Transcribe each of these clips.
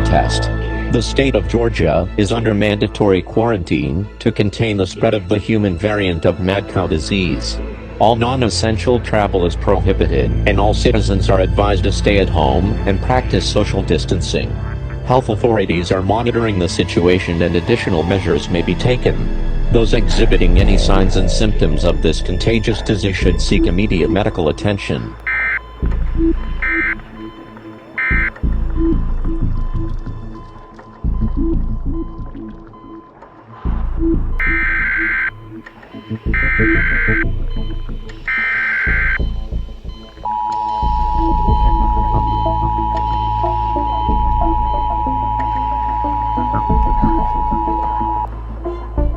a test. The state of Georgia is under mandatory quarantine to contain the spread of the human variant of mad cow disease. All non-essential travel is prohibited, and all citizens are advised to stay at home and practice social distancing. Health authorities are monitoring the situation and additional measures may be taken. Those exhibiting any signs and symptoms of this contagious disease should seek immediate medical attention.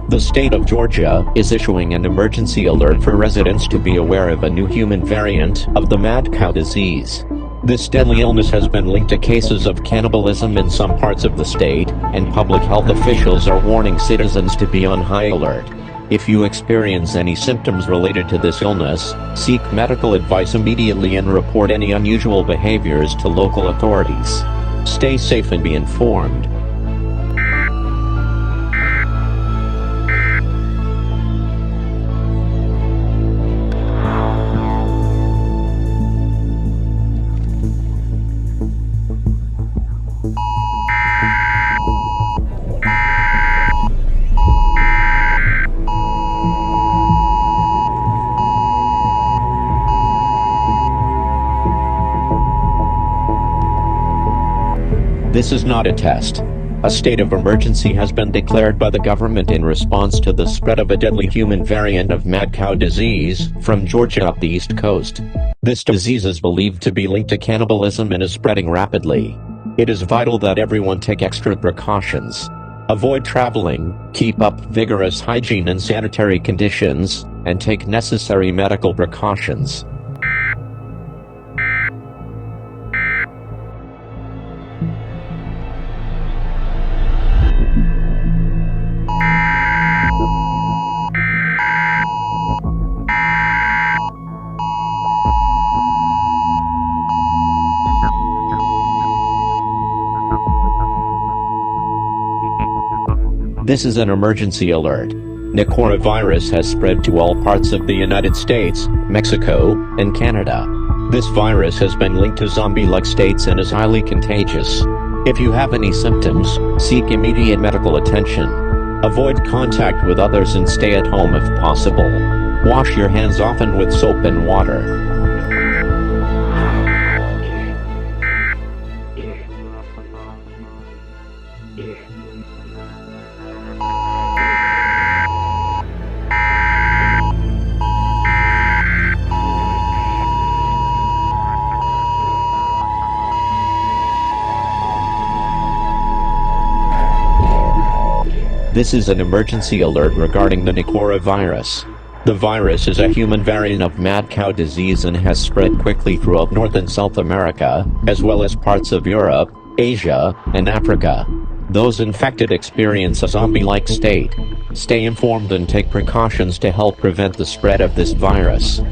The state of Georgia is issuing an emergency alert for residents to be aware of a new human variant of the mad cow disease. This deadly illness has been linked to cases of cannibalism in some parts of the state, and public health officials are warning citizens to be on high alert. If you experience any symptoms related to this illness, seek medical advice immediately and report any unusual behaviors to local authorities. Stay safe and be informed. This is not a test. A state of emergency has been declared by the government in response to the spread of a deadly human variant of mad cow disease from Georgia up the East Coast. This disease is believed to be linked to cannibalism and is spreading rapidly. It is vital that everyone take extra precautions. Avoid traveling, keep up vigorous hygiene and sanitary conditions, and take necessary medical precautions. This is an emergency alert. Norovirus has spread to all parts of the United States, Mexico, and Canada. This virus has been linked to zombie-like states and is highly contagious. If you have any symptoms, seek immediate medical attention. Avoid contact with others and stay at home if possible. Wash your hands often with soap and water. This is an emergency alert regarding the norovirus. The virus is a human variant of mad cow disease and has spread quickly throughout North and South America, as well as parts of Europe, Asia, and Africa. Those infected experience a zombie-like state. Stay informed and take precautions to help prevent the spread of this virus.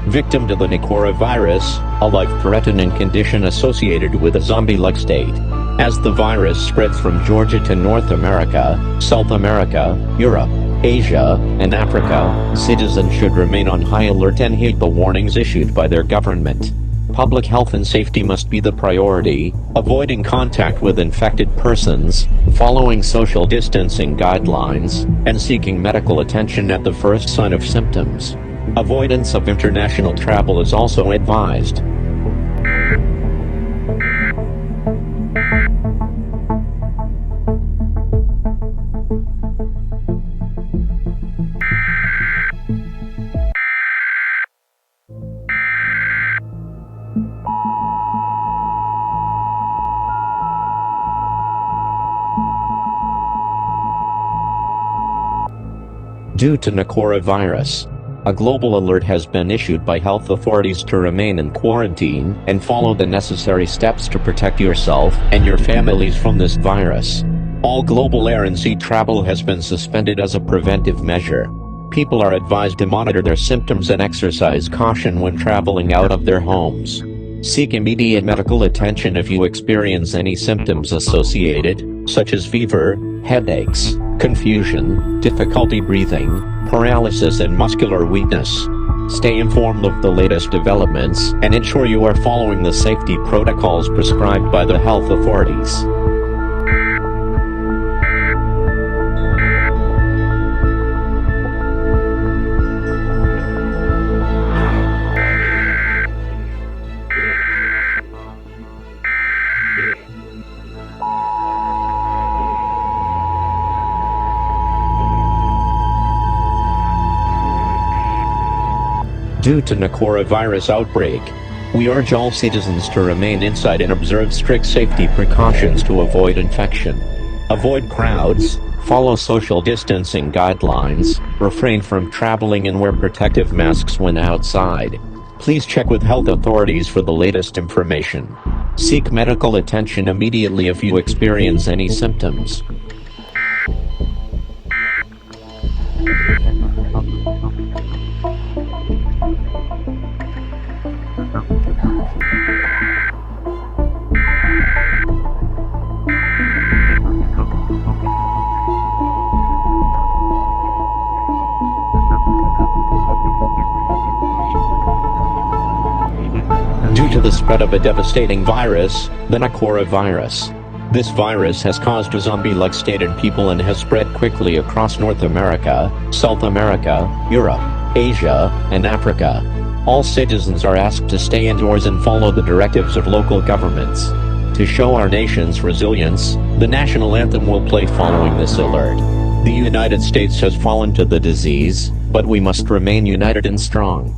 Victim to the norovirus, a life-threatening condition associated with a zombie-like state. As the virus spreads from Georgia to North America, South America, Europe, Asia, and Africa, citizens should remain on high alert and heed the warnings issued by their government. Public health and safety must be the priority, avoiding contact with infected persons, following social distancing guidelines, and seeking medical attention at the first sign of symptoms. Avoidance of international travel is also advised. Due to norovirus, a global alert has been issued by health authorities to remain in quarantine and follow the necessary steps to protect yourself and your families from this virus. All global air and sea travel has been suspended as a preventive measure. People are advised to monitor their symptoms and exercise caution when traveling out of their homes. Seek immediate medical attention if you experience any symptoms associated, such as fever, headaches, confusion, difficulty breathing, paralysis and muscular weakness. Stay informed of the latest developments and ensure you are following the safety protocols prescribed by the health authorities. Due to norovirus outbreak, we urge all citizens to remain inside and observe strict safety precautions to avoid infection. Avoid crowds, follow social distancing guidelines, refrain from traveling and wear protective masks when outside. Please check with health authorities for the latest information. Seek medical attention immediately if you experience any symptoms. Due to the spread of a devastating virus, the norovirus. This virus has caused a zombie-like state in people and has spread quickly across North America, South America, Europe, Asia, and Africa. All citizens are asked to stay indoors and follow the directives of local governments. To show our nation's resilience, the national anthem will play following this alert. The United States has fallen to the disease, but we must remain united and strong.